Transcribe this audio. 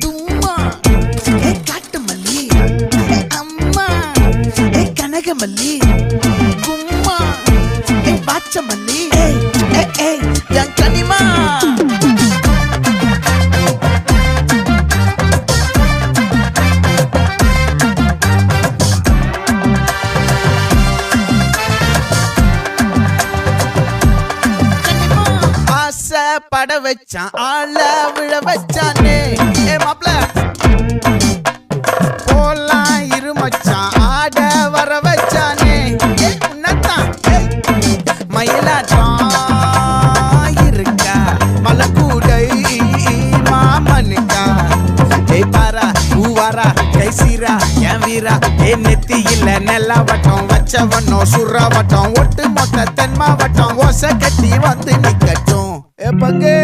தும்மா காட்டு மல்லி அம்மா கனகமல்லி கும்மா பாச்ச மல்லி என் கனிமா பட வச்சான் ஆள விழ வச்சானே மாப்ள போலாம் இருமச்சான் ஆட வர வச்சானே உன்னத்தான் மயிலாட்டம் இருக்கா மலக்கூடை மாமனுக்கா பாரா பூவாரா கைசீரா என் வீரா நெத்தி இல்ல நெல்லா வட்டம் வச்சவனோ சுறா வட்டம் ஒட்டு மொத்த தென் மாவட்டம் ஓசை கட்டி வந்து நிக்கட்டும் பங்கே